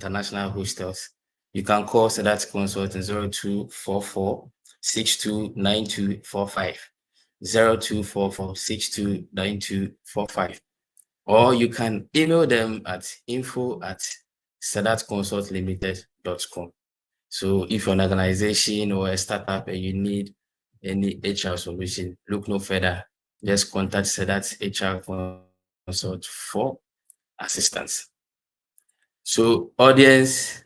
international hostels. You can call SEDAT Consult in 0244 629245, 0244 or you can email them at info@sedatconsultlimited.com. So if you're an organization or a startup and you need any HR solution, look no further. Just contact SEDAT HR Consult for assistance. So audience,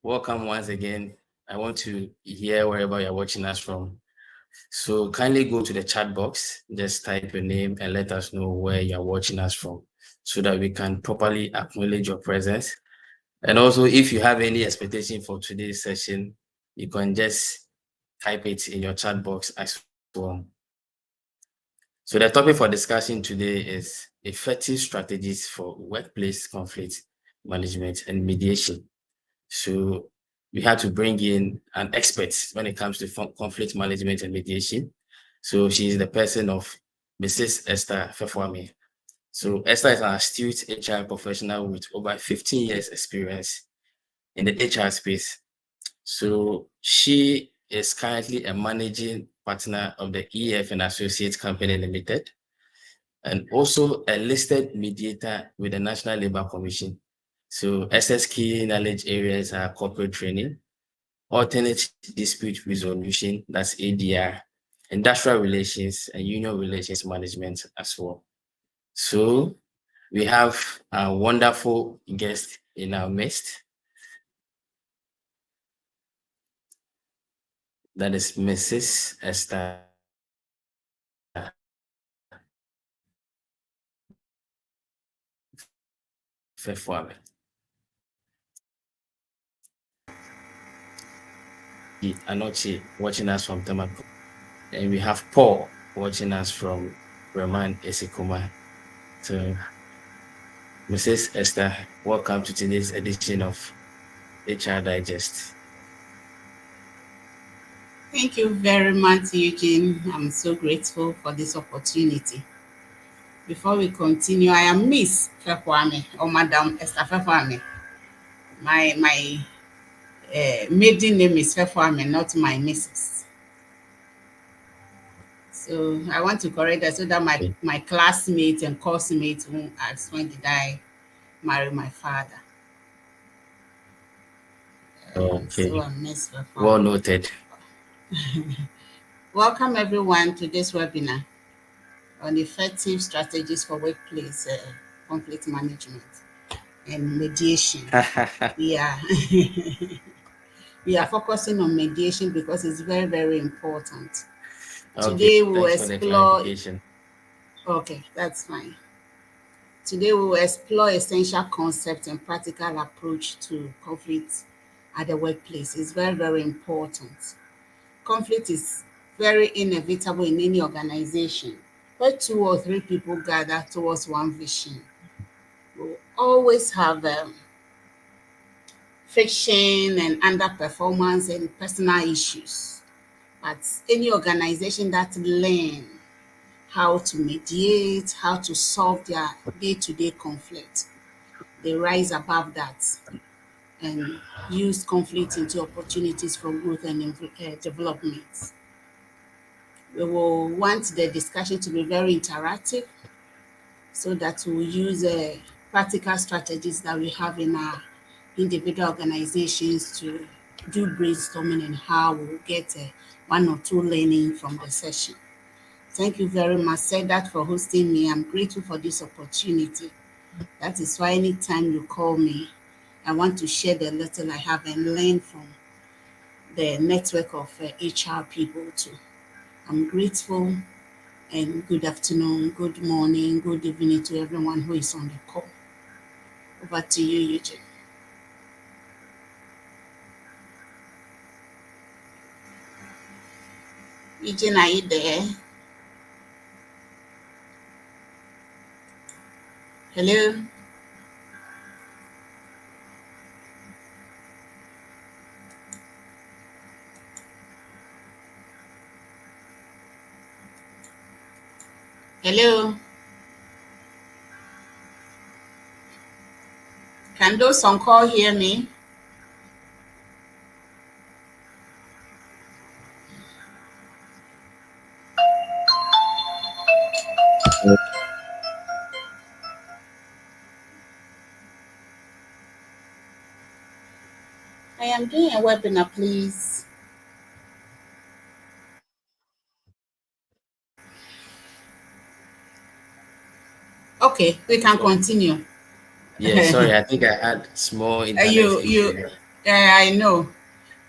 welcome once again. I want to hear wherever you're watching us from. So kindly go to the chat box, just type your name and let us know where you're watching us from so that we can properly acknowledge your presence. And also, if you have any expectation for today's session, you can just type it in your chat box as well. So the topic for discussion today is effective strategies for workplace conflict management and mediation. So we had to bring in an expert when it comes to conflict management and mediation. So she is the person of Mrs. Esther Fefwame. So Esther is an astute HR professional with over 15 years experience in the HR space. So she is currently a managing partner of the EF and Associates Company Limited, and also a listed mediator with the National Labour Commission. So SS key knowledge areas are corporate training, alternate dispute resolution, that's ADR, industrial relations, and union relations management as well. So we have a wonderful guest in our midst. That is Mrs. Esther Fefwame. Anochi watching us from Tamako. And we have Paul watching us from Breman Esikuma. So, Mrs. Esther, welcome to today's edition of HR Digest. Thank you very much, Eugene. I'm so grateful for this opportunity. Before we continue, I am Miss Fefwame or Madam Esther Fefwame. My maiden name is Fefwame, not my Mrs. So I want to correct that so that my classmates and course-mates won't ask, when did I marry my father? Okay. So I'm Miss Fefwame. Well noted. Welcome everyone to this webinar on effective strategies for workplace conflict management and mediation. We are focusing on mediation because it's very, very important. Okay, today we will explore. Okay, that's fine. Today we will explore essential concepts and practical approach to conflict at the workplace. It's very, very important. Conflict is very inevitable in any organization where 2 or 3 people gather towards one vision. We'll always have friction and underperformance and personal issues. But any organization that learn how to mediate, how to solve their day-to-day conflict, they rise above that and use conflict into opportunities for growth and development. We will want the discussion to be very interactive so that we'll use practical strategies that we have in our individual organizations to do brainstorming and how we'll get 1 or 2 learning from the session. Thank you very much, SEDAT, for hosting me. I'm grateful for this opportunity. That is why anytime you call me, I want to share the little I have and learn from the network of HR people too. I'm grateful, and good afternoon, good morning, good evening to everyone who is on the call. Over to you, Eugene. Eugene, are you there? Hello? Hello? Can those on call hear me? I am doing a webinar, please. Okay, we can continue. Yeah, sorry, I think I had small internet issue. I know.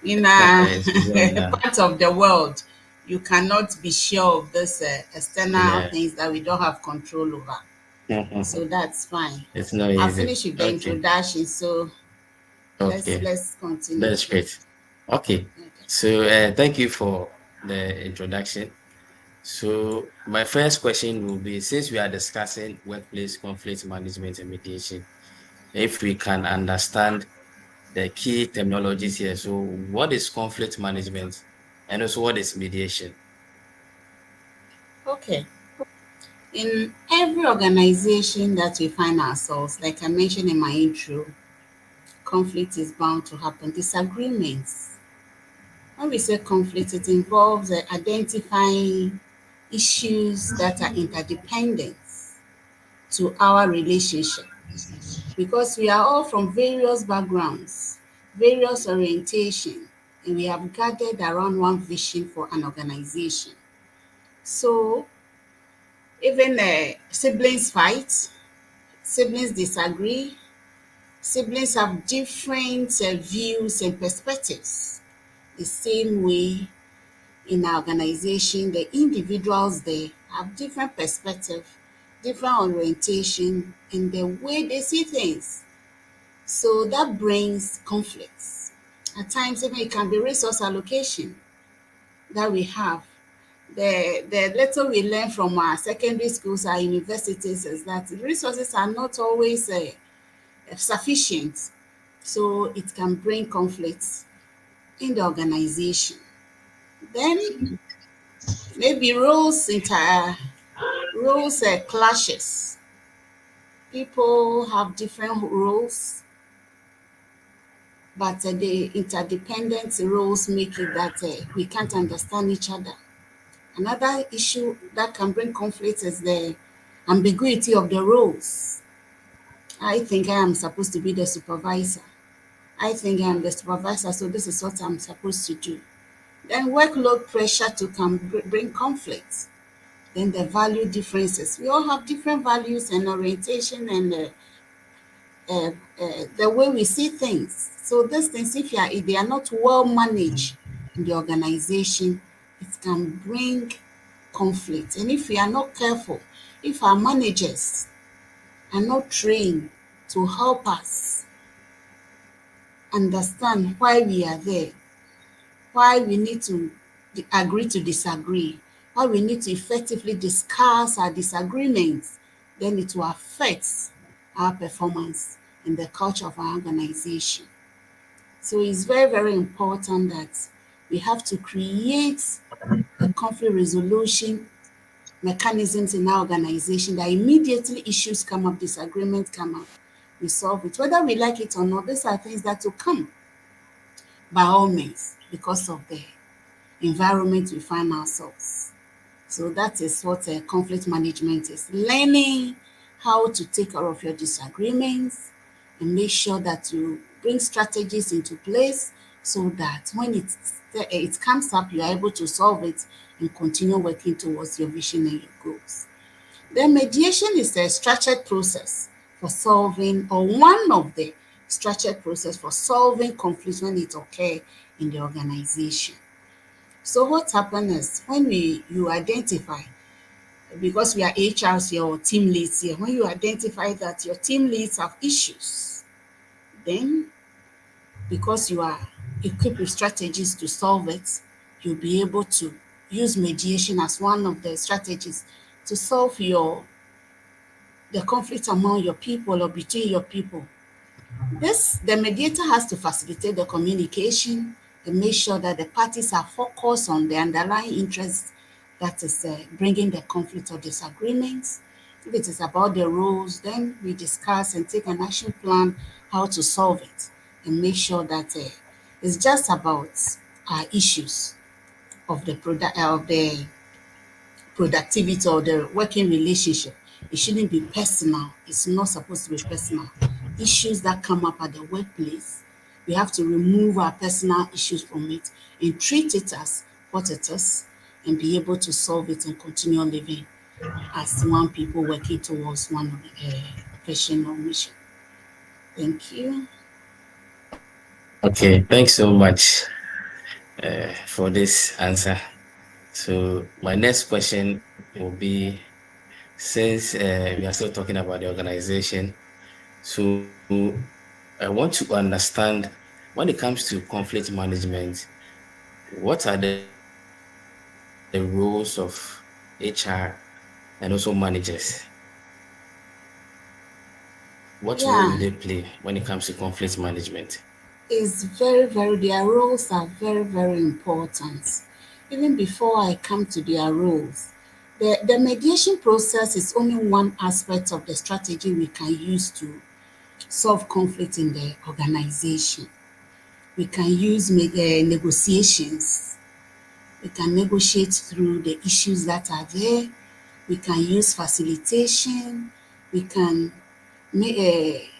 In It's part of the world, you cannot be sure of this external yeah. things that we don't have control over. So that's fine. It's not I'll easy. finish with the Okay. introduction. So Okay. let's continue. That's great. Okay. Okay. So thank you for the introduction. So my first question will be, since we are discussing workplace conflict management and mediation, if we can understand the key terminologies here. So what is conflict management, and also what is mediation? Okay. In every organization that we find ourselves, like I mentioned in my intro, conflict is bound to happen. Disagreements. When we say conflict, it involves identifying issues that are interdependent to our relationship, because we are all from various backgrounds, various orientation, and we have gathered around one vision for an organization. So even siblings fight, siblings disagree, siblings have different views and perspectives. The same way in our organization, the individuals there have different perspective, different orientation in the way they see things. So that brings conflicts. At times, even it can be resource allocation that we have. The little we learn from our secondary schools, our universities, is that resources are not always sufficient. So it can bring conflicts in the organization. Then maybe roles clashes. People have different roles, but the interdependent roles make it that we can't understand each other. Another issue that can bring conflict is the ambiguity of the roles. I think I am supposed to be the supervisor. I think I am the supervisor, so this is what I'm supposed to do. Then workload pressure to bring conflicts. Then the value differences. We all have different values and orientation and the way we see things. So these things, if they are not well managed in the organization, it can bring conflict. And if we are not careful, if our managers are not trained to help us understand why we are there, why we need to agree to disagree, why we need to effectively discuss our disagreements, then it will affect our performance and the culture of our organization. So it's very, very important that we have to create a conflict resolution mechanisms in our organization that immediately issues come up, disagreements come up, we solve it. Whether we like it or not, these are things that will come by all means because of the environment we find ourselves. So that is what conflict management is. Learning how to take care of your disagreements and make sure that you bring strategies into place so that when it comes up, you are able to solve it and continue working towards your vision and your goals. Then mediation is a structured process for solving, or one of the structured process for solving conflicts when it occurs in the organization. So what happens is when you identify, because we are HRs here or team leads here, when you identify that your team leads have issues, then because you are equipped with strategies to solve it, you'll be able to use mediation as one of the strategies to solve the conflict among your people or between your people. The mediator has to facilitate the communication and make sure that the parties are focused on the underlying interests that is bringing the conflict or disagreements. If it is about the rules, then we discuss and take an action plan how to solve it and make sure that it's just about our issues of the productivity or the working relationship. It shouldn't be personal. It's not supposed to be personal. Issues that come up at the workplace, we have to remove our personal issues from it and treat it as what it is and be able to solve it and continue living as one people working towards one vision or mission. Thank you. Okay, thanks so much for this answer. So my next question will be, since we are still talking about the organization, so I want to understand, when it comes to conflict management, what are the roles of HR and also managers? What role do they play when it comes to conflict management? Is their roles are very, very important. Even before I come to their roles, the mediation process is only one aspect of the strategy we can use to solve conflict in the organization. We can use negotiations. We can negotiate through the issues that are there. We can use facilitation. We can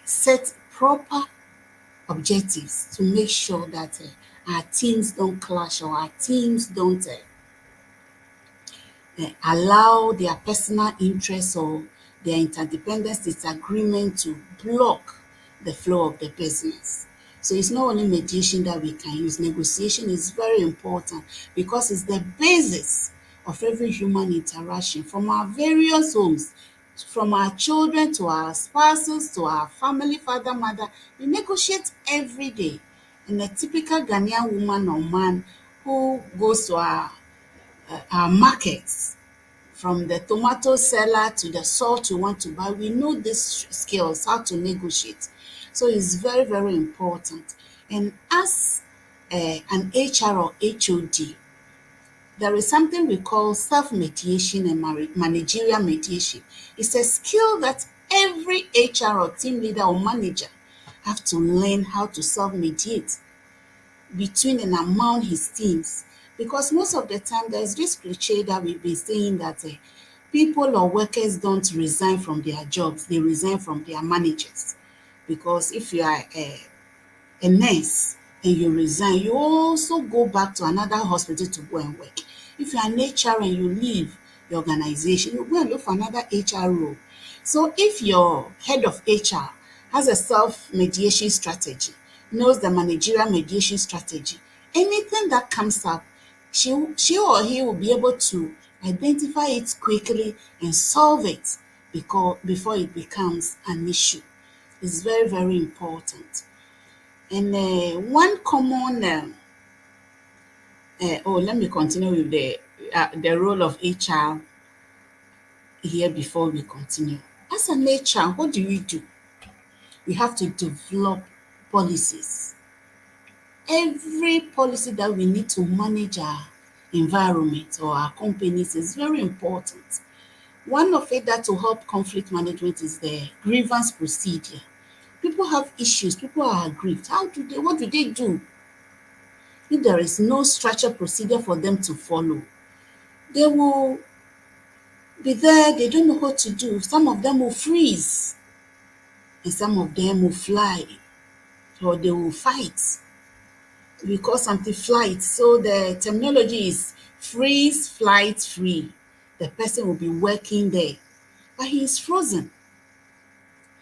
set proper objectives to make sure that our teams don't clash or our teams don't allow their personal interests or their interdependence disagreement to block the flow of the business. So it's not only mediation that we can use. Negotiation is very important because it's the basis of every human interaction from our various homes, from our children to our spouses to our family, father, mother. We negotiate every day. And a typical Ghanaian woman or man who goes to our markets, from the tomato seller to the salt you want to buy, we know these skills, how to negotiate. So it's very, very important. And as an HR or HOD, there is something we call self-mediation and managerial mediation. It's a skill that every HR or team leader or manager have to learn how to self-mediate between and among his teams. Because most of the time, there's this cliche that we've been saying that people or workers don't resign from their jobs, they resign from their managers. Because if you are a nurse and you resign, you also go back to another hospital to go and work. If you're an HR and you leave the organization, you go and look for another HR role. So if your head of HR has a self-mediation strategy, knows the managerial mediation strategy, anything that comes up, she or he will be able to identify it quickly and solve it before it becomes an issue. It's very, very important. And one common, let me continue with the role of HR here before we continue. As an HR, what do? We have to develop policies. Every policy that we need to manage our environment or our companies is very important. One of it that will help conflict management is the grievance procedure. People have issues, people are aggrieved. What do they do? If there is no structured procedure for them to follow, they will be there, they don't know what to do. Some of them will freeze, and some of them will fly, or they will fight. we call something flight. So the terminology is freeze, flight, free. The person will be working there, but he is frozen.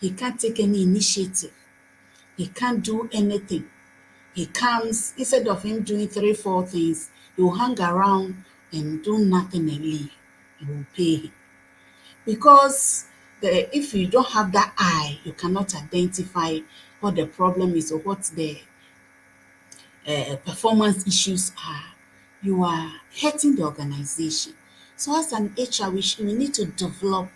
He can't take any initiative. He can't do anything. He comes, instead of him doing 3, 4 things, he will hang around and do nothing and leave. You will pay him. Because if you don't have that eye, you cannot identify what the problem is or what the performance issues are. You are hurting the organization. So as an HR, we need to develop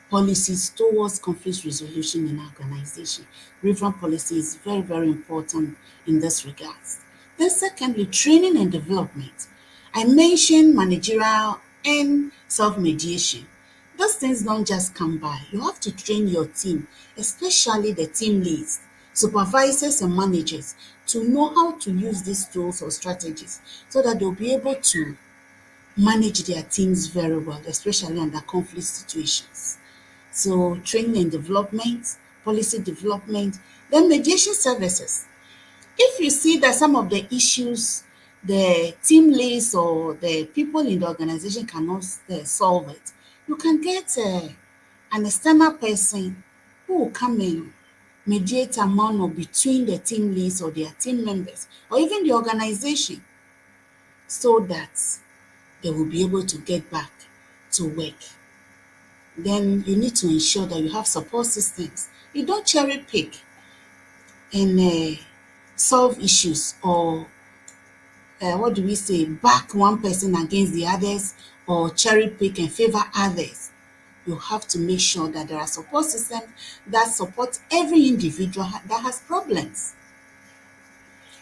policies towards conflict resolution in our organization. Grievance policy is very, very important in this regards. Then secondly, training and development. I mentioned managerial and self-mediation. Those things don't just come by. You have to train your team, especially the team leads, supervisors and managers, to know how to use these tools or strategies so that they'll be able to manage their teams very well, especially under conflict situations. So training and development, policy development, then mediation services. If you see that some of the issues the team leads or the people in the organization cannot solve it, you can get an external person who will come in, mediate among or between the team leads or their team members or even the organization, so that they will be able to get back to work. Then you need to ensure that you have support systems. You don't cherry pick and solve issues or back one person against the others or cherry pick and favor others. You have to make sure that there are support systems that support every individual that has problems.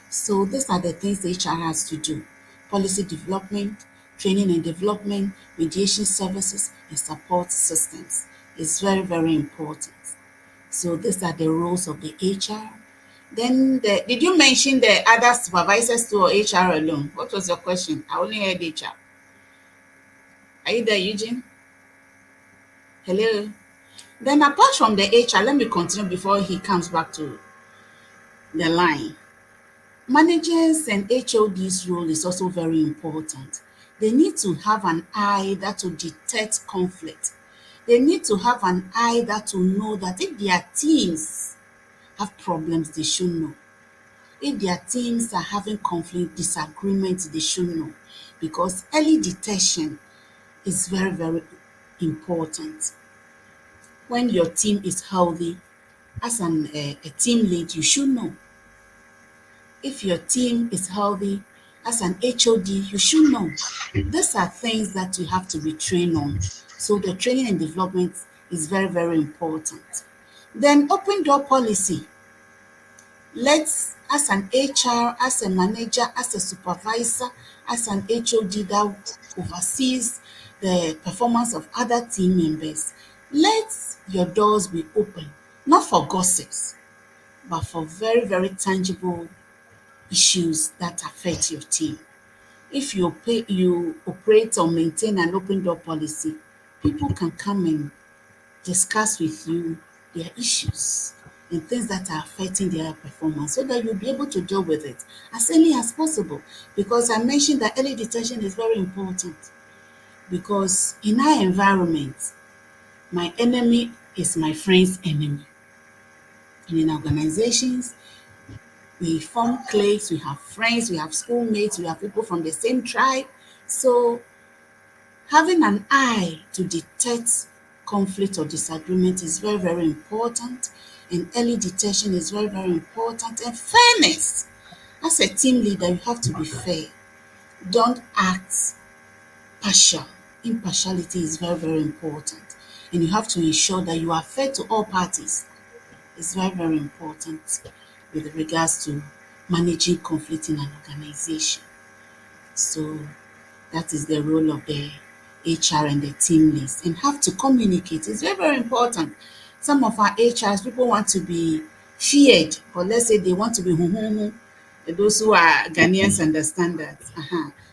So these are the things HR has to do: policy development, training and development, mediation services, and support systems. It's very, very important. So these are the roles of the HR. Then did you mention the other supervisors too or HR alone? What was your question? I only heard HR. Are you there, Eugene? Hello? Then apart from the HR, let me continue before he comes back to the line. Managers and HOD's role is also very important. They need to have an eye that will detect conflict. They need to have an eye that will know that if their teams have problems, they should know. If their teams are having conflict, disagreements, they should know. Because early detection is very, very important. When your team is healthy, as a team lead, you should know. If your team is healthy, as an HOD, you should know. These are things that you have to be trained on. So the training and development is very, very important. Then open door policy. Let's, as an HR, as a manager, as a supervisor, as an HOD that oversees the performance of other team members, let your doors be open, not for gossips, but for very, very tangible issues that affect your team. If you operate or maintain an open door policy, people can come and discuss with you their issues and things that are affecting their performance so that you'll be able to deal with it as early as possible. Because I mentioned that early detection is very important, because in our environment, my enemy is my friend's enemy. And in organizations, we form cliques, we have friends, we have schoolmates, we have people from the same tribe. So having an eye to detect conflict or disagreement is very, very important. And early detection is very, very important. And fairness. As a team leader, you have to be fair. Don't act partial. Impartiality is very, very important. And you have to ensure that you are fair to all parties. It's very, very important with regards to managing conflict in an organization. So that is the role of the HR and the team leads, and have to communicate. It's very, very important. Some of our HRs, people want to be feared, or let's say they want to be those who are Ghanaians understand that.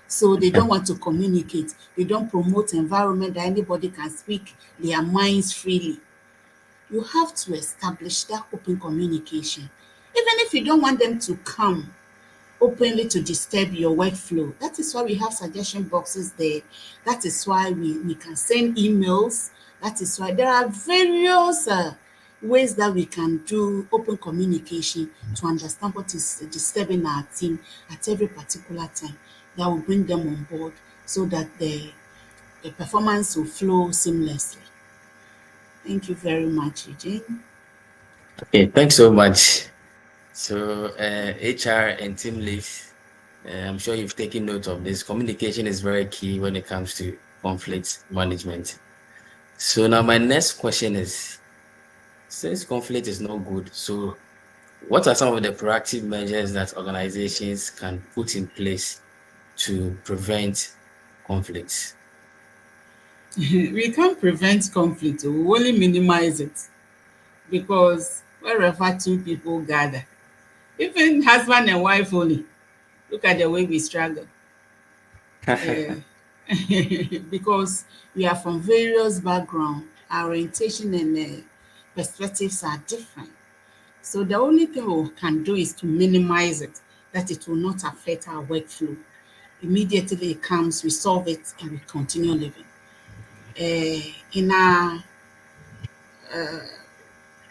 So they don't want to communicate. They don't promote environment that anybody can speak their minds freely. You have to establish that open communication. Even if you don't want them to come, openly to disturb your workflow. That is why we have suggestion boxes there. That is why we can send emails. That is why there are various ways that we can do open communication to understand what is disturbing our team at every particular time. That will bring them on board so that the performance will flow seamlessly. Thank you very much, Eugene. Okay, thanks so much. So, HR and team leads, I'm sure you've taken note of this. Communication is very key when it comes to conflict management. So now my next question is, since conflict is not good, so what are some of the proactive measures that organizations can put in place to prevent conflicts? We can't prevent conflict, we only minimize it, because wherever two people gather, even husband and wife only, look at the way we struggle. Uh, because we are from various backgrounds, our orientation and perspectives are different. So the only thing we can do is to minimize it, that it will not affect our workflow. Immediately it comes, we solve it, and we continue living. In our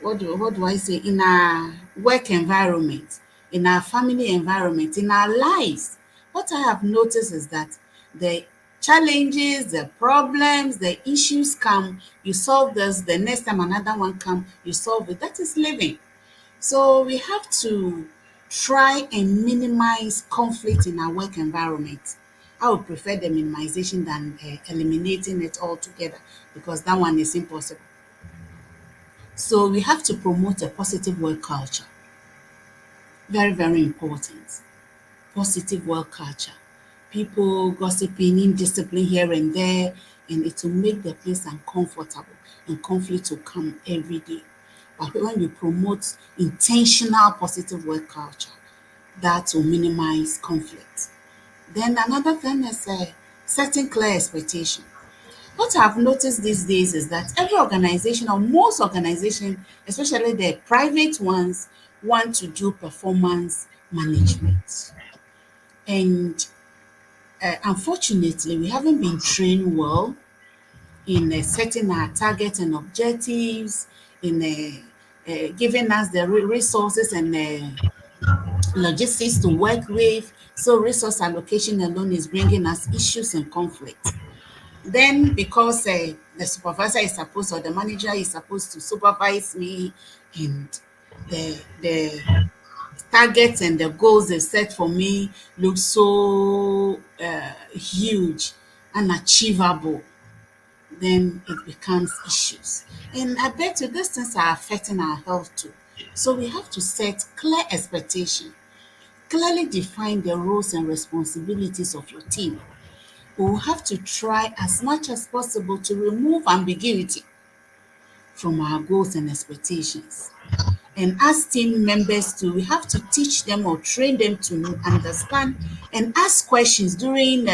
what do I say, in our work environment, in our family environment, in our lives, what I have noticed is that the challenges, the problems, the issues come, you solve this, the next time another one come, you solve it. That is living. So we have to try and minimize conflict in our work environment. I would prefer the minimization than eliminating it altogether, because that one is impossible. So we have to promote a positive work culture. Very, very important. Positive work culture. People gossiping, indiscipline here and there, and it will make the place uncomfortable, and conflict will come every day. But when we promote intentional positive work culture, that will minimize conflict. Then another thing is setting clear expectation. What I've noticed these days is that every organization, or most organizations, especially the private ones, want to do performance management. And unfortunately, we haven't been trained well in setting our targets and objectives, in giving us the resources and logistics to work with. So resource allocation alone is bringing us issues and conflict. Then because the supervisor is supposed, or the manager is supposed to supervise me, and the targets and the goals they set for me look so huge, unachievable, then it becomes issues. And I bet you these things are affecting our health too. So we have to set clear expectation, clearly define the roles and responsibilities of your team. We will have to try as much as possible to remove ambiguity from our goals and expectations. And as team members too, we have to teach them or train them to understand and ask questions during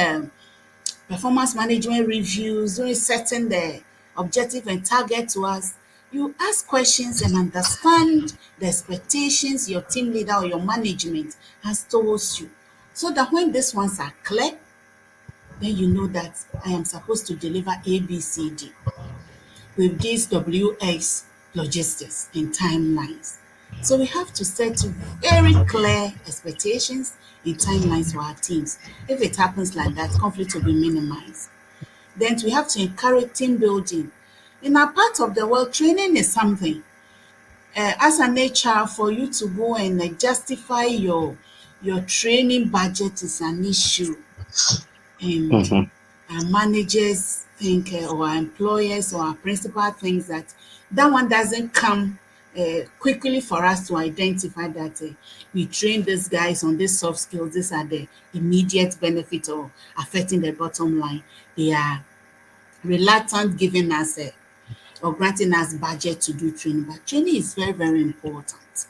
performance management reviews, during setting the objective and target to us. You ask questions and understand the expectations your team leader or your management has towards you, so that when these ones are clear, then you know that I am supposed to deliver A, B, C, D with these WX logistics and timelines. So we have to set very clear expectations and timelines for our teams. If it happens like that, conflict will be minimized. Then we have to encourage team building. In our part of the world, training is something. As an HR, for you to go and justify your training budget is an issue. And Mhm. our managers think, or our employers or our principal thinks that that one doesn't come quickly for us to identify that we train these guys on these soft skills. These are the immediate benefit or affecting the bottom line. They are reluctant giving us or granting us budget to do training. But training is very, very important.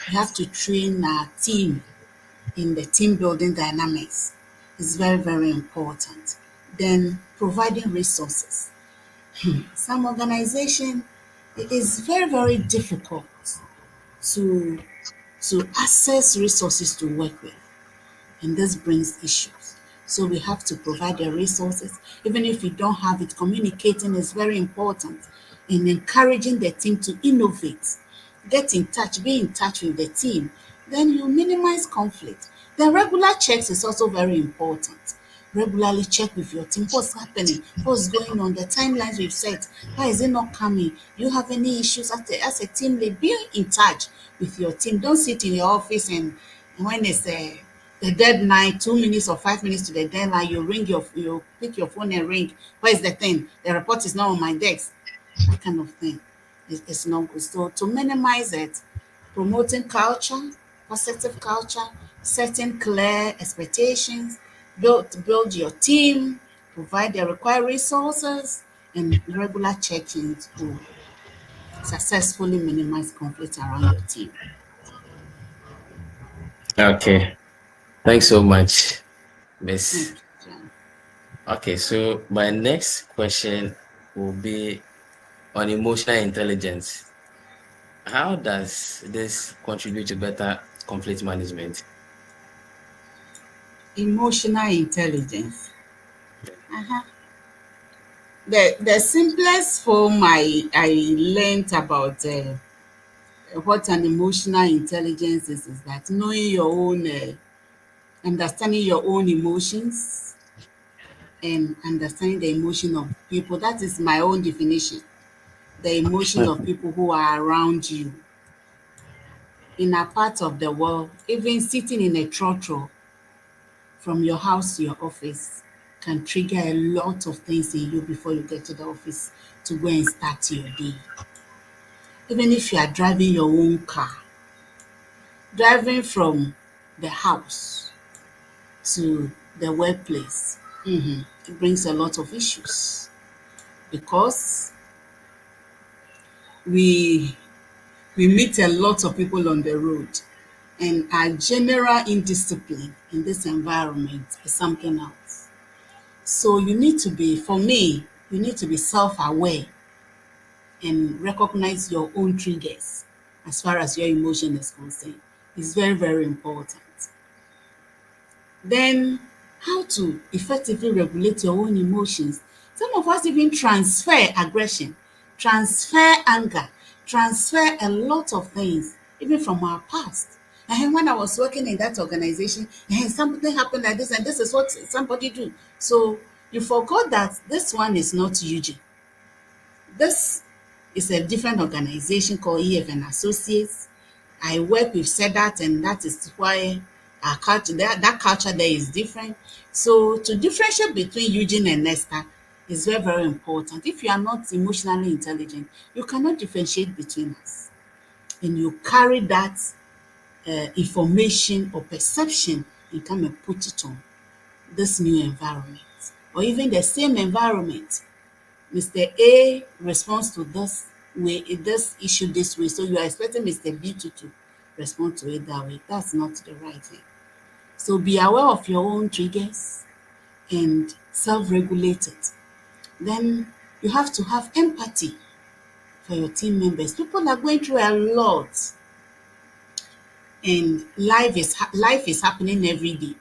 We have to train our team in the team building dynamics. Is very, very important. Then providing resources. Some organization, it is very, very difficult to to access resources to work with. and this brings issues. So we have to provide the resources. Even if you don't have it, communicating is very important in encouraging the team to innovate. Get in touch, be in touch with the team. Then you minimize conflict. Then regular checks is also very important. Regularly check with your team what's happening, what's going on, the timelines we've set. Why is it not coming? Do you have any issues as a team lead? Be in touch with your team. Don't sit in your office and when it's the deadline, 2 minutes or 5 minutes to the deadline, you pick your phone and ring. Where is the thing? The report is not on my desk. That kind of thing is not good. So to minimize it, promoting culture, positive culture, setting clear expectations, build your team, provide the required resources, and regular check-ins will successfully minimize conflict around your team. Okay. Thanks so much, Miss. Thank you, John. Okay, so my next question will be on emotional intelligence. How does this contribute to better conflict management? Emotional intelligence. Uh-huh. The simplest form I learned about what an emotional intelligence is that knowing your own, understanding your own emotions and understanding the emotion of people. That is my own definition. The emotion of people who are around you in a part of the world, even sitting in a trotro from your house to your office can trigger a lot of things in you before you get to the office to go and start your day. Even if you are driving your own car, driving from the house to the workplace, it brings a lot of issues because we meet a lot of people on the road, and our general indiscipline in this environment is something else. So you need to be, for me, you need to be self-aware and recognize your own triggers as far as your emotion is concerned. It's very, very important. Then, how to effectively regulate your own emotions. Some of us even transfer aggression, transfer anger, transfer a lot of things, even from our past. And when I was working in that organization, and something happened like this, and this is what somebody do. So you forgot that this one is not Eugene. This is a different organization called EF and Associates. I work with SEDAT, and that is why our culture, that culture there is different. So to differentiate between Eugene and Esther is very, very important. If you are not emotionally intelligent, you cannot differentiate between us. And you carry that information or perception and come and put it on this new environment. Or even the same environment. Mr. A responds to this way, this issue this way. So you are expecting Mr. B to respond to it that way. That's not the right thing. So be aware of your own triggers and self-regulate it. Then you have to have empathy for your team members. People are going through a lot, and life is happening every day.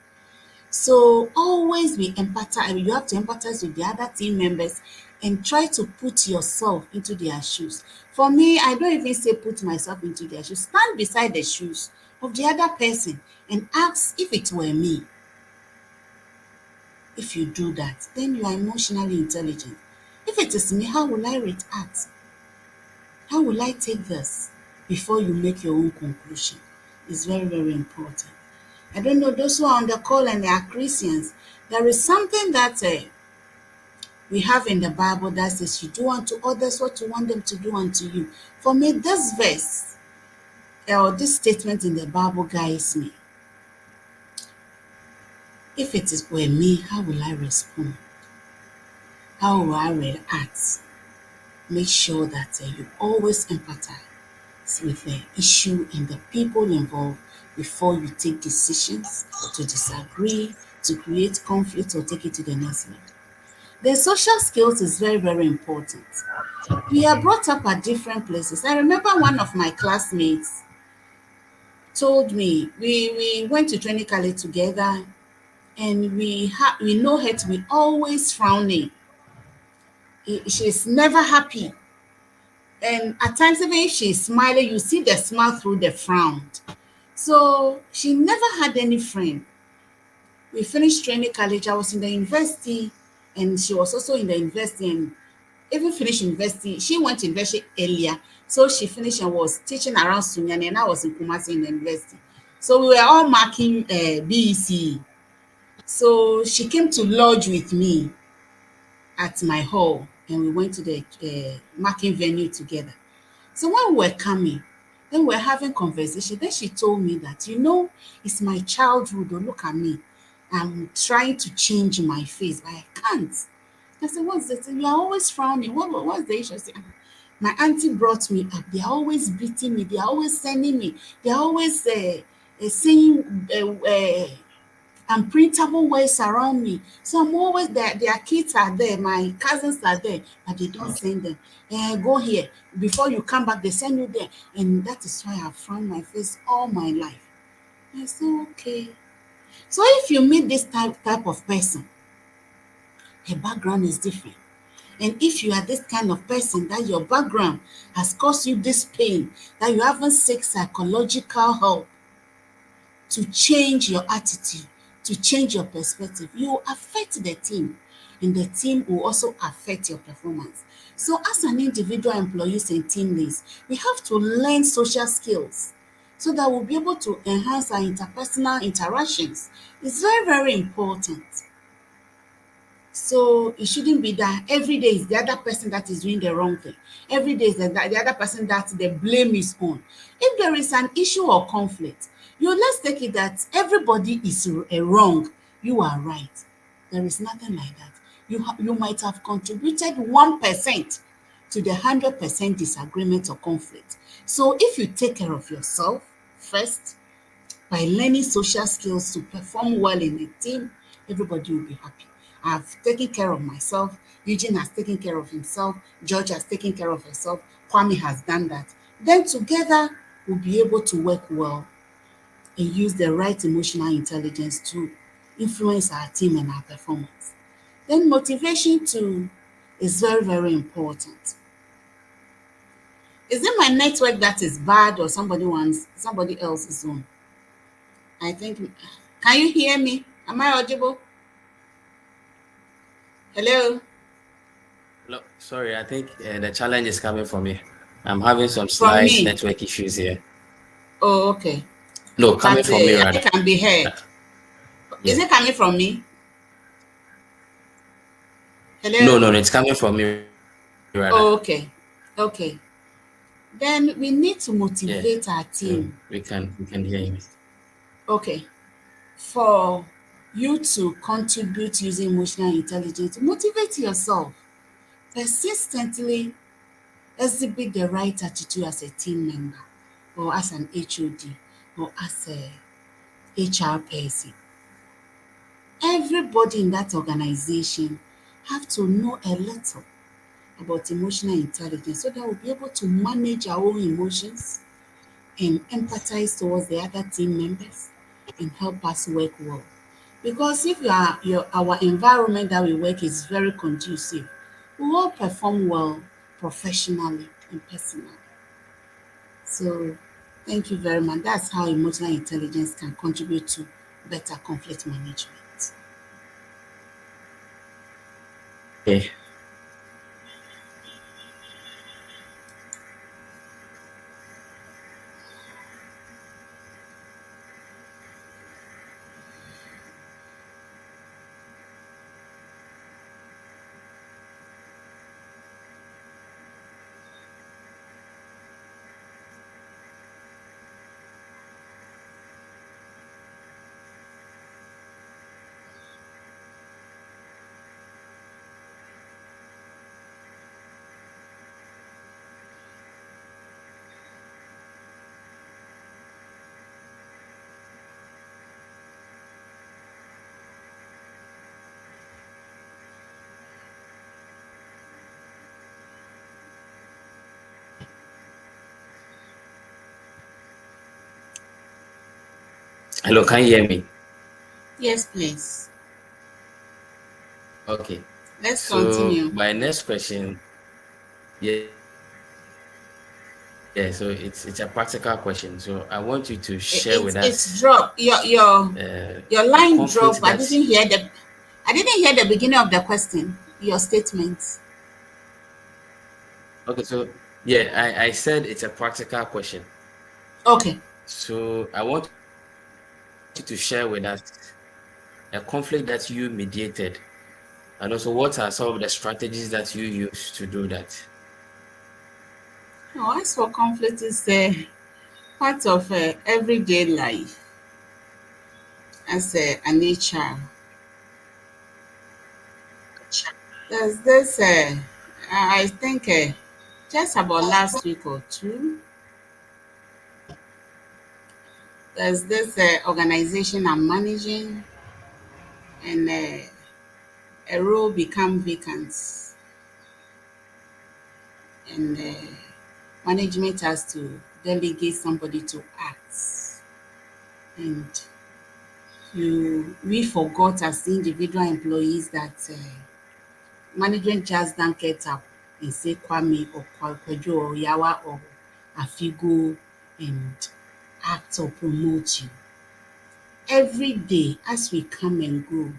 So always be empathetic. You have to empathize with the other team members and try to put yourself into their shoes. For me, I don't even say put myself into their shoes. Stand beside the shoes of the other person and ask if it were me. If you do that, then you are emotionally intelligent. If it is me, how will I react? How will I take this before you make your own conclusion? It's very, very important. I don't know, those who are on the call and they are Christians, there is something that we have in the Bible that says, you do unto others what you want them to do unto you. For me, this verse or this statement in the Bible guides me. If it were me, how will I respond? How will I react? Make sure that you always empathize with the issue and the people involved before you take decisions to disagree, to create conflict, or take it to the next level. The social skills is very, very important. We are brought up at different places. I remember one of my classmates told me, we went to training college together, and we know her to be always frowning. She's never happy. And at times, even if she's smiling, you see the smile through the frown. So she never had any friend. We finished training college. I was in the university, and she was also in the university, and even finished university. She went to university earlier, so she finished and was teaching around Sunyani, and I was in Kumasi in the university. So we were all marking BEC. So she came to lodge with me at my hall, and we went to the marking venue together. So when we were coming, then we were having conversation. Then she told me that, it's my childhood. Oh, look at me. I'm trying to change my face, but I can't. I said, what's this? You are always frowning. What's the issue? I said, my auntie brought me up. They're always beating me. They're always sending me. They're always saying unprintable words around me. So I'm always there. Their kids are there. My cousins are there, but they don't send them. Go here. Before you come back, they send you there. And that is why I've frowned my face all my life. I said, okay. So if you meet this type of person, her background is different. And if you are this kind of person that your background has caused you this pain, that you haven't sought psychological help to change your attitude, to change your perspective, you will affect the team, and the team will also affect your performance. So as an individual employees and team leads, we have to learn social skills so that we'll be able to enhance our interpersonal interactions. It's very, very important. So it shouldn't be that every day is the other person that is doing the wrong thing. Every day is the other person that the blame is on. If there is an issue or conflict, let's take it that everybody is wrong. You are right. There is nothing like that. You might have contributed 1% to the 100% disagreement or conflict. So if you take care of yourself first, by learning social skills to perform well in a team, everybody will be happy. I've taken care of myself. Eugene has taken care of himself. George has taken care of herself. Kwame has done that. Then together, we'll be able to work well and use the right emotional intelligence to influence our team and our performance. Then motivation too is very, very important. Is it my network that is bad, or somebody else's own? I think, can you hear me? Am I audible? Hello? Look, sorry, I think the challenge is coming from me. I'm having some From slight me? network issues here. Oh, okay. No, coming But from me I rather. can be heard. Is Yeah. it coming from me? No, Hello? no, no, it's coming from me rather. Oh, okay. Okay. Then we need to Yeah. motivate our So team. we can hear you. Okay. For you to contribute using emotional intelligence, motivate yourself. Persistently exhibit the right attitude as a team member, or as an HOD, or as a HR person. Everybody in that organization have to know a little about emotional intelligence so that we'll be able to manage our own emotions and empathize towards the other team members and help us work well. Because if our environment that we work is very conducive, we will perform well professionally and personally. So thank you very much. That's how emotional intelligence can contribute to better conflict management. Okay. Hello, can you hear me? Yes, please. Okay. Let's So continue. my next question, yeah, so it's a practical question. So I want you to share with It's us drop. Your a line conflict drop. that. I didn't hear the beginning of the question. Your statement. Okay, so yeah, I said it's a practical question. Okay. So I want you to share with us a conflict that you mediated, and also what are some of the strategies that you use to do that. Now, as for conflict, is part of everyday life as an HR. There's this. I think just about last week or two, there's this organization I'm managing, and a role become vacant, and management has to delegate somebody to act. And we forgot as individual employees that management just don't get up and say Kwame or Kwadwo or Yawa or Afigo and act or promote you. Every day as we come and go,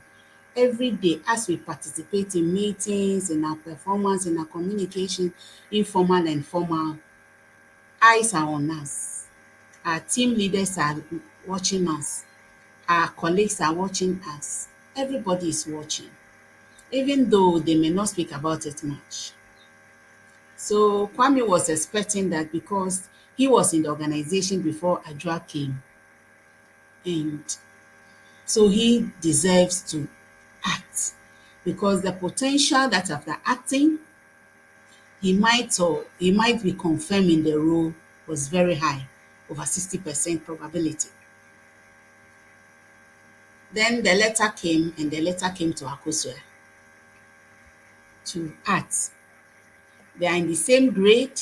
every day as we participate in meetings, in our performance, in our communication, informal and formal, eyes are on us. Our team leaders are watching us. Our colleagues are watching us. Everybody is watching, even though they may not speak about it much. So Kwame was expecting that because he was in the organization before Ajua came, and so he deserves to act because the potential that after acting he might be confirmed in the role was very high, over 60% probability. Then the letter came, and the letter came to Akosua to act. They are in the same grade,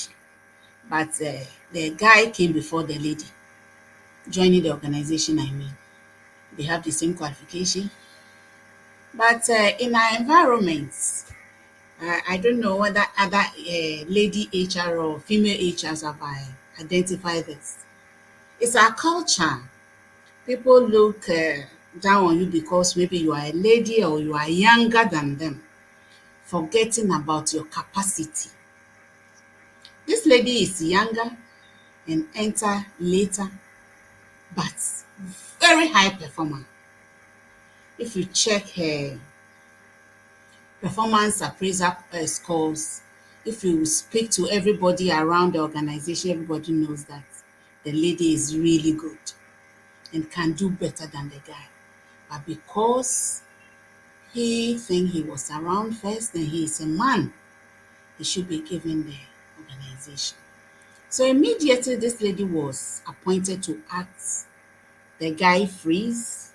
but the guy came before the lady joining the organization. I mean, they have the same qualification, but in our environment, I don't know whether other lady HR or female HRs have identified this. It's our culture. People look down on you because maybe you are a lady or you are younger than them, forgetting about your capacity. This lady is younger and enter later, but very high performer. If you check her performance appraisal scores, if you speak to everybody around the organization, everybody knows that the lady is really good and can do better than the guy. But because he think he was around first and he is a man, he should be given the organization. So immediately this lady was appointed to act. The guy freeze.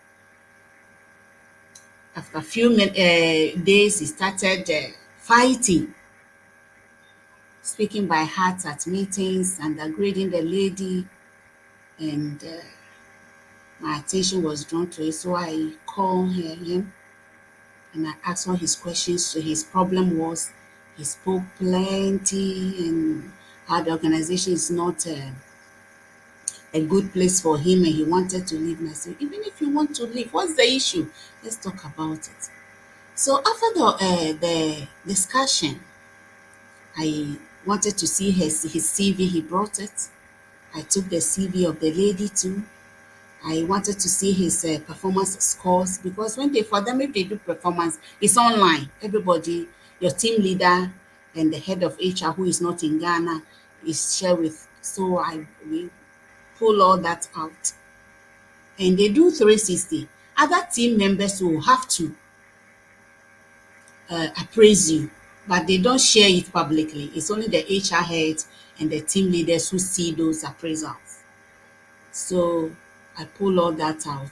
After a few days, he started fighting, speaking by heart at meetings and degrading the lady. And my attention was drawn to it, so I called him and I asked all his questions. So his problem was he spoke plenty and how the organization is not a good place for him and he wanted to leave. And I said, even if you want to leave, what's the issue? Let's talk about it. So after the discussion, I wanted to see his CV. He brought it. I took the CV of the lady too. I wanted to see his performance scores because for them, if they do performance, it's online. Everybody, your team leader and the head of HR who is not in Ghana is shared with. So we pull all that out. And they do 360. Other team members will have to appraise you, but they don't share it publicly. It's only the HR heads and the team leaders who see those appraisals. So I pull all that out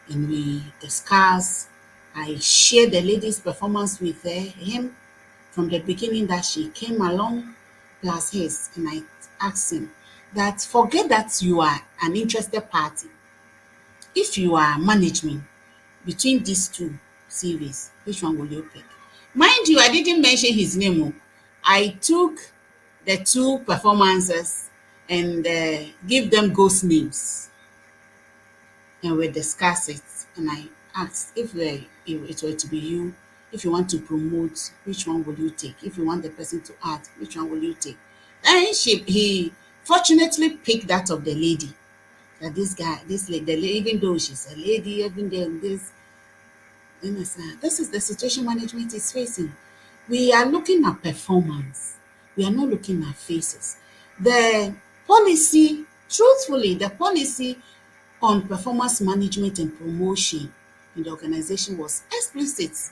and we discuss. I share the lady's performance with him from the beginning that she came along, plus his. And I asked him that forget that you are an interested party. If you are management, between these two series, which one will you pick? Mind you, I didn't mention his name. Oh. I took the two performances and give them ghost names, and we discuss it. And I asked if it were to be you, if you want to promote, which one will you take? If you want the person to act, which one will you take? And he fortunately picked that of the lady. That this guy, this lady, even though she's a lady, even though this is the situation management is facing. We are looking at performance. We are not looking at faces. The policy, truthfully, the policy on performance management and promotion in the organization was explicit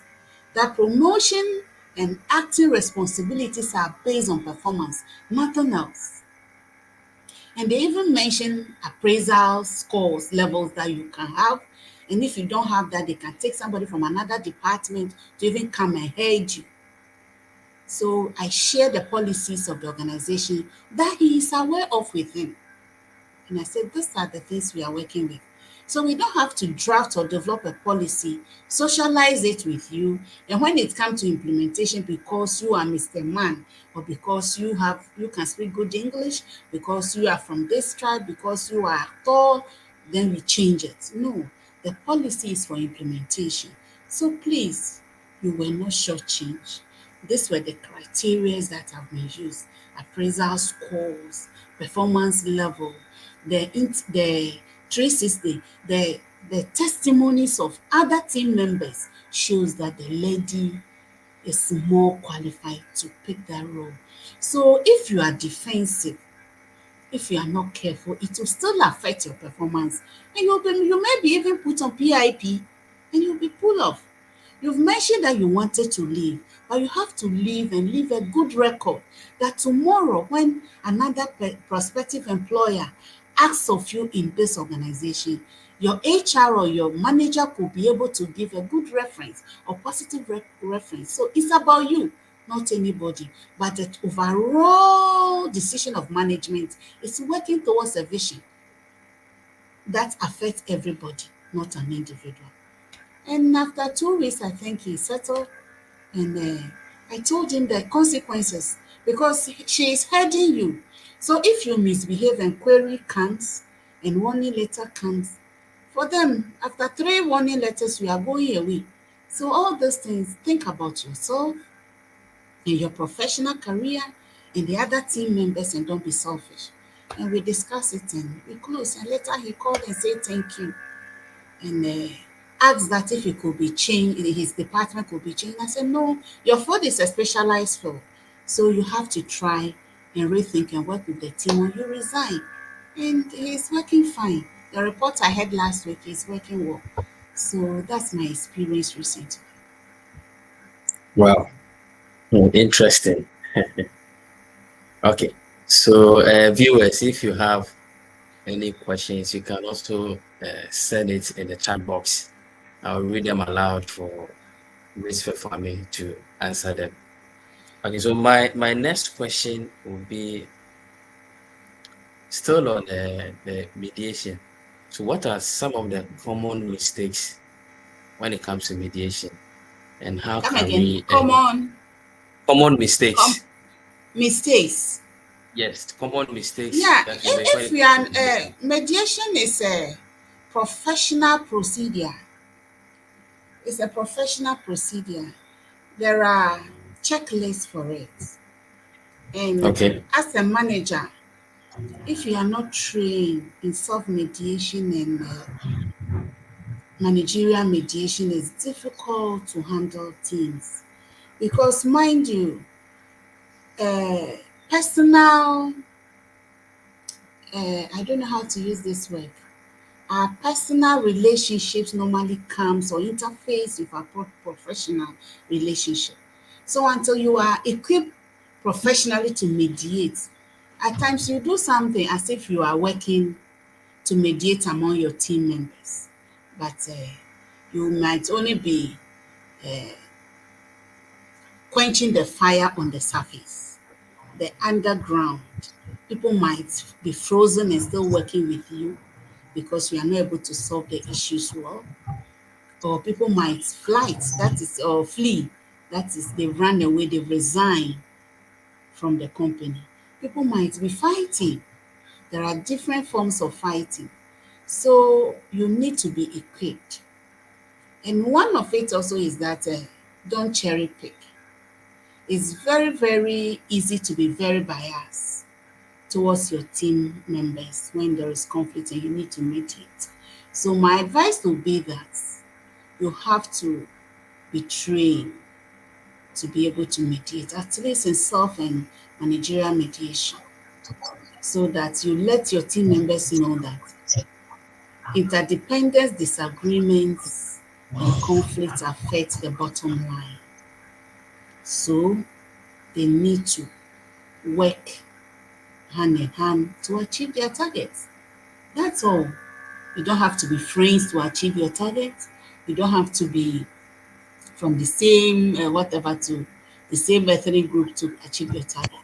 that promotion and acting responsibilities are based on performance, nothing else. And they even mention appraisal scores, levels that you can have. And if you don't have that, they can take somebody from another department to even come and head you. So I share the policies of the organization that he is aware of with him. And I said, these are the things we are working with. So we don't have to draft or develop a policy, socialize it with you. And when it comes to implementation, because you are Mr. Man, or because you can speak good English, because you are from this tribe, because you are tall, then we change it. No, the policy is for implementation. So please, you were not shortchanged. These were the criteria that have been used: appraisal scores, performance level, the 360, the testimonies of other team members shows that the lady is more qualified to pick that role. So if you are defensive, if you are not careful, it will still affect your performance. And you may be even put on PIP and you'll be pulled off. You've mentioned that you wanted to leave, but you have to leave and leave a good record that tomorrow when another prospective employer asks of you in this organization, your HR or your manager could be able to give a good reference or positive reference. So it's about you, not anybody. But the overall decision of management is working towards a vision that affects everybody, not an individual. And after 2 weeks, I think he settled. And I told him the consequences because she is heading you. So if you misbehave and query comes and warning letter comes, for them, after 3 warning letters, you are going away. So all those things, think about yourself and your professional career and the other team members, and don't be selfish. And we discussed it and we closed. And later he called and said thank you. And asked that if it could be changed, his department could be changed. I said, no, your field is a specialized field. So you have to try and rethink and work with the team or you resign. And he's working fine. The report I had last week is working well. So that's my experience recently. Wow. Interesting. Okay. So, viewers, if you have any questions, you can also send it in the chat box. I'll read them aloud for Miss Fefami to answer them. Okay, so my next question will be still on the mediation. So what are some of the common mistakes when it comes to mediation? And how can we... Common mistakes. Mistakes. Yes, common mistakes. Yeah, that if we are mediation is a professional procedure. It's a professional procedure. There are checklists for it. And Okay. as a manager, if you are not trained in self-mediation and managerial mediation, it's difficult to handle teams. Because mind you, personal, I don't know how to use this word. Our personal relationships normally comes or interface with our professional relationship. So until you are equipped professionally to mediate, at times you do something as if you are working to mediate among your team members, but you might only be quenching the fire on the surface. The underground, people might be frozen and still working with you. because you are not able to solve the issues well. Or people might flight, that is, or flee, that is, they run away, they resign from the company. People might be fighting. There are different forms of fighting. So you need to be equipped. And one of it also is that don't cherry pick. It's very, very easy to be very biased towards your team members when there is conflict and you need to mediate. So my advice would be that you have to be trained to be able to mediate, at least in self and managerial mediation, so that you let your team members know that interdependence, disagreements, and conflicts affect the bottom line. So they need to work hand in hand to achieve their targets. That's all. You don't have to be friends to achieve your target. You don't have to be from the same whatever to the same ethnic group to achieve your target.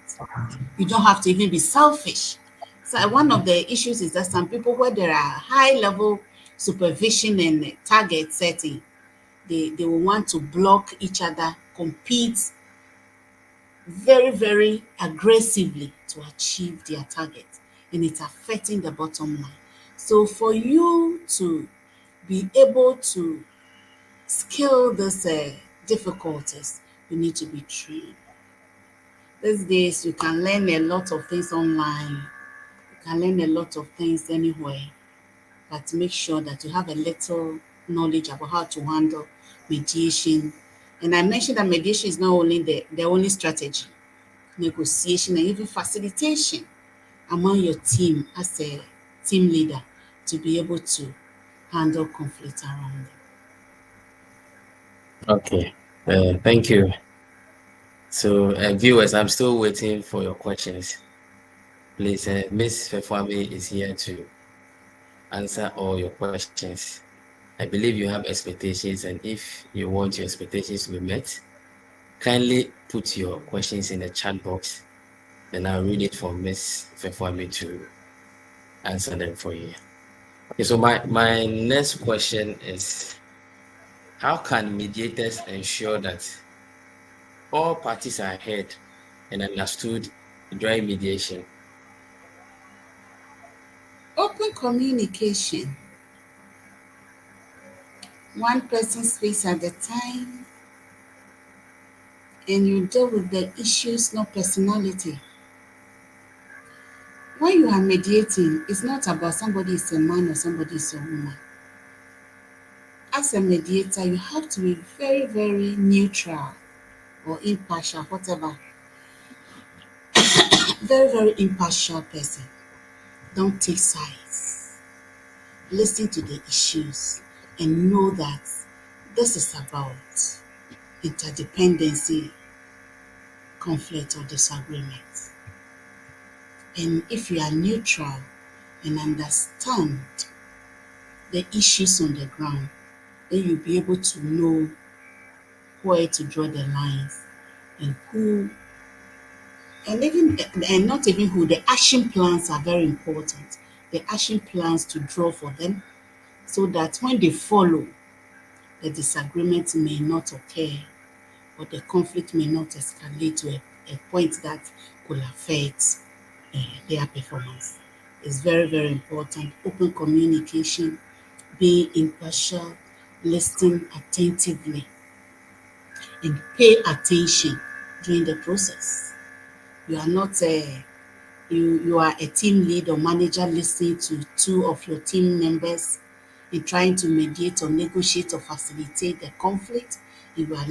You don't have to even be selfish. So one of the issues is that some people, where there are high level supervision and target setting, they will want to block each other, compete very, very aggressively to achieve their target, and it's affecting the bottom line. So for you to be able to scale these difficulties, you need to be trained. These days, you can learn a lot of things online. You can learn a lot of things anywhere, but make sure that you have a little knowledge about how to handle mediation. And I mentioned that mediation is not only the only strategy. Negotiation and even facilitation among your team as a team leader to be able to handle conflict around them. Okay. Thank you. So, viewers, I'm still waiting for your questions. Please, Miss Fefwami is here to answer all your questions. I believe you have expectations, and if you want your expectations to be met, kindly put your questions in the chat box. Then I'll read it for Miss Fefwami to answer them for you. Okay, so my next question is, how can mediators ensure that all parties are heard and understood during mediation? Open communication. One person speaks at a time, and you deal with the issues, not personality. When you are mediating, it's not about somebody is a man or somebody is a woman. As a mediator, you have to be very, very neutral or impartial, whatever. Very, very impartial person. Don't take sides. Listen to the issues and know that this is about interdependency, conflict, or disagreement. And if you are neutral and understand the issues on the ground, then you'll be able to know where to draw the lines and who, and not even who, the action plans are very important. The action plans to draw for them, so that when they follow, the disagreement may not occur or the conflict may not escalate to a point that could affect their performance. It's very, very important. Open communication, being impartial, listen attentively, and pay attention during the process. You are not you are a team lead or manager listening to two of your team members in trying to mediate or negotiate or facilitate the conflict. You are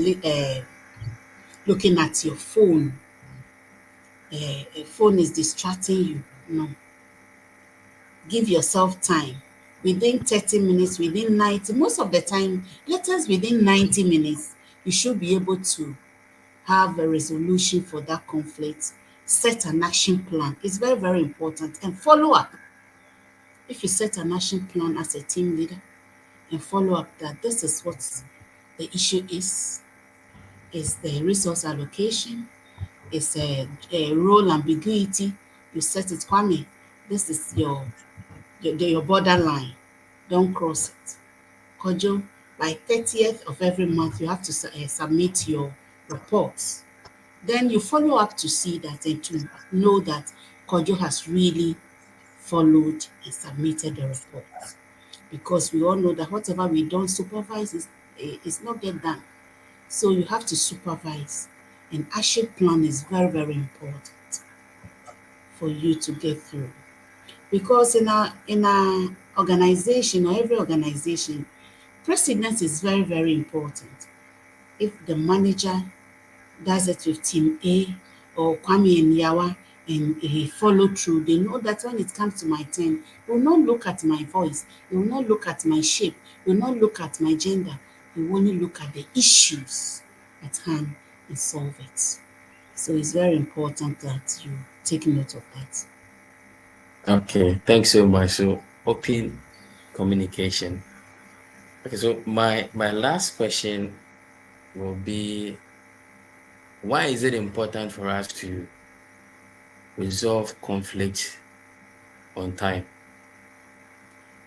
looking at your phone. A phone is distracting you. No. Give yourself time. Within 30 minutes, within 90, most of the time, let us within 90 minutes, you should be able to have a resolution for that conflict. Set an action plan. It's very, very important. And follow up. If you set an action plan as a team leader and follow up that this is what the issue is the resource allocation, it's a role ambiguity. You set it, Kwame, this is your your borderline. Don't cross it. Kojo, by 30th of every month, you have to submit your reports. Then you follow up to see that and to know that Kojo has really followed and submitted the reports. Because we all know that whatever we don't supervise is not get done. So you have to supervise. An action plan is very, very important for you to get through. Because in our organization or every organization, precedence is very, very important. If the manager does it with team A or 𝐀𝐝𝐦𝐬𝐬𝐢𝐬𝐬𝐬𝐬𝐬𝐬 and he follow through, they know that when it comes to my turn, he will not look at my voice, he will not look at my shape, he will not look at my gender, he will only look at the issues at hand and solve it. So it's very important that you take note of that. Okay, thanks so much. So open communication. Okay, so my last question will be, why is it important for us to resolve conflict on time?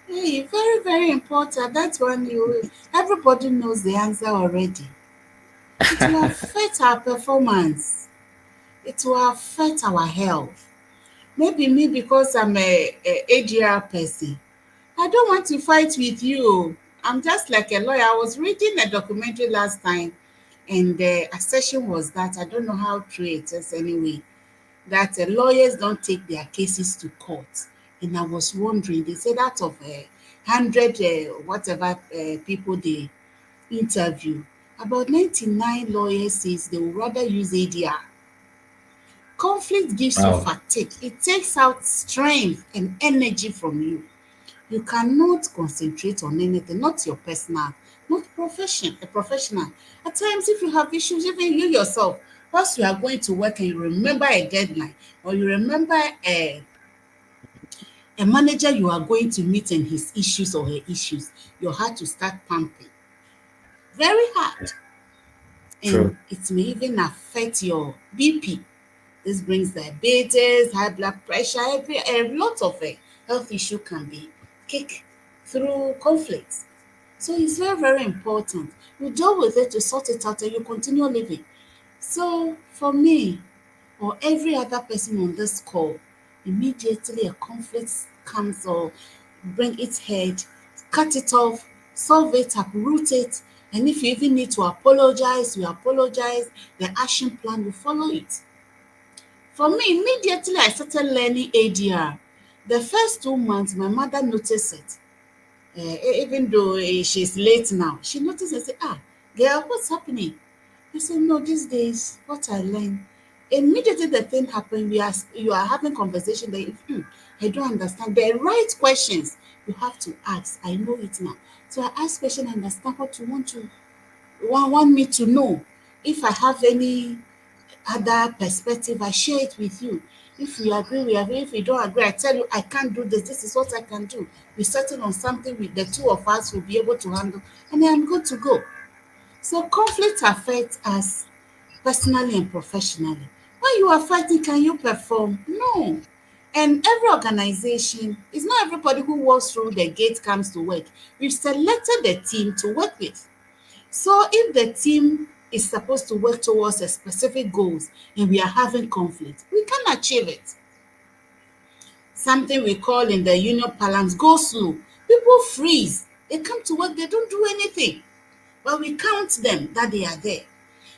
Hey, very, very important. That's one everybody knows the answer already. It will affect our performance. It will affect our health. Maybe me because I'm a ADR person. I don't want to fight with you. I'm just like a lawyer. I was reading a documentary last time, and the assertion was that I don't know how true it is anyway, that lawyers don't take their cases to court. And I was wondering, they said out of 100 whatever people they interview, about 99 lawyers says they would rather use ADR. Conflict gives you Wow. fatigue. It takes out strength and energy from you. You cannot concentrate on anything, not your personal, not professional. At times, if you have issues, even you yourself, whilst you are going to work and you remember a deadline or you remember a manager you are going to meet and his issues or her issues, your heart will start pumping. Very hard. And True. it may even affect your BP. This brings diabetes, high blood pressure, a lot of health issue can be kicked through conflicts. So it's very, very important. You deal with it, to sort it out, and you continue living. So for me, or every other person on this call, immediately a conflict comes or bring its head, cut it off, solve it, uproot it, and if you even need to apologize, you apologize. The action plan, you follow it. For me, immediately I started learning ADR. The first 2 months, my mother noticed it. Even though she's late now, she noticed and said, girl, what's happening? I said, no, these days, what I learned. Immediately the thing happened, you are having conversation that I don't understand. The right questions you have to ask. I know it now. So I ask questions, I understand what you want me to know. If I have any other perspective, I share it with you. If we agree, we agree. If we don't agree, I tell you I can't do this. This is what I can do. We settle on something with the two of us will be able to handle, and I'm good to go. So conflict affects us personally and professionally. When you are fighting, can you perform? No. And every organization, it's not everybody who walks through the gate comes to work. We've selected the team to work with. So if the team is supposed to work towards a specific goals and we are having conflict, we can achieve it. Something we call in the union parlance go slow. People freeze. They come to work, they don't do anything. But we count them that they are there.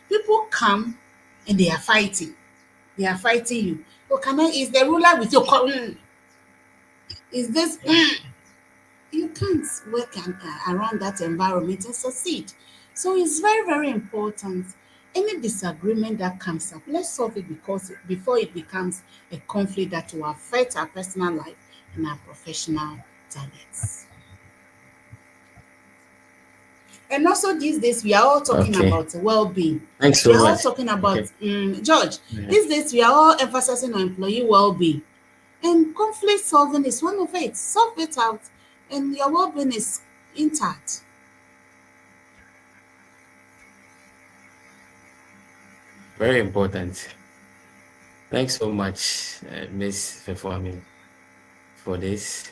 People come and they are fighting. They are fighting you. Oh, can I, is the ruler with you? Is this, you can't work around that environment and succeed. So it's very, very important. Any disagreement that comes up, let's solve it because before it becomes a conflict that will affect our personal life and our professional targets. And also these days we are all talking Okay. about well-being. Thanks We so are all much. talking about Okay. George. Yeah. These days we are all emphasizing on employee well-being. And conflict solving is one of it. Solve it out and your well-being is intact. Very important. Thanks so much, Miss Fefwami, for this.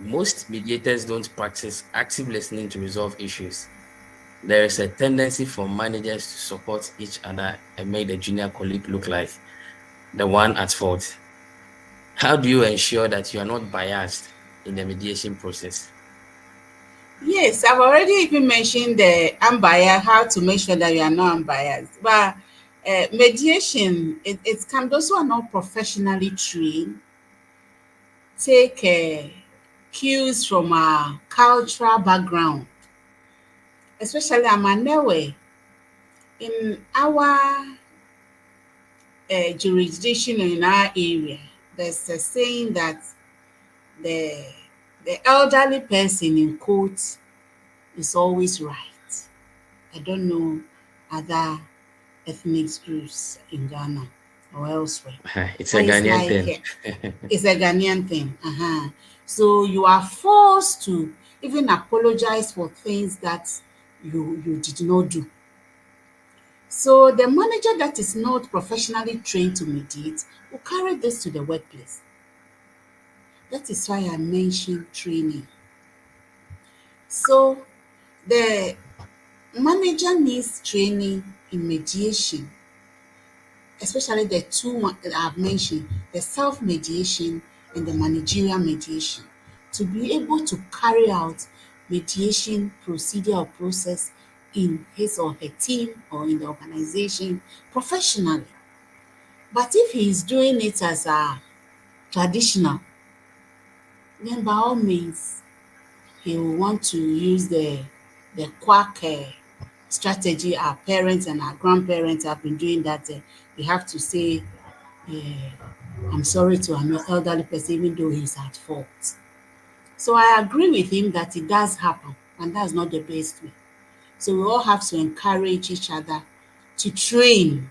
Most mediators don't practice active listening to resolve issues. There is a tendency for managers to support each other and make the junior colleague look like the one at fault. How do you ensure that you are not biased in the mediation process? Yes, I've already even mentioned the unbiased, how to make sure that you are not unbiased. But mediation, it can, those who are not professionally trained, take cues from our cultural background, especially Amanewe. In our jurisdiction in our area, there's a saying that the the elderly person in quotes is always right. I don't know other ethnic groups in Ghana or elsewhere, It's a but it's Ghanaian like thing. it's a Ghanaian thing. So you are forced to even apologize for things that you did not do. So the manager that is not professionally trained to mediate will carry this to the workplace. That is why I mentioned training. So the manager needs training in mediation, especially the two that I've mentioned, the self-mediation and the managerial mediation, to be able to carry out mediation procedure or process in his or her team or in the organization professionally. But if he is doing it as a traditional, then by all means, he will want to use the quack strategy our parents and our grandparents have been doing, that they have to say, I'm sorry to an elderly person even though he's at fault. So I agree with him that it does happen, and that's not the best way. So we all have to encourage each other to train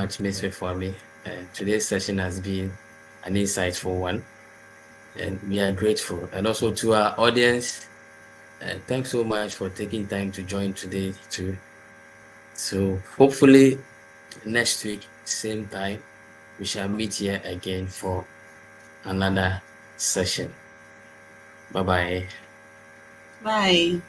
much, Ms. Wefwame. Today's session has been an insightful one, and we are grateful. And also to our audience, thanks so much for taking time to join today too. So hopefully next week, same time, we shall meet here again for another session. Bye-bye. Bye.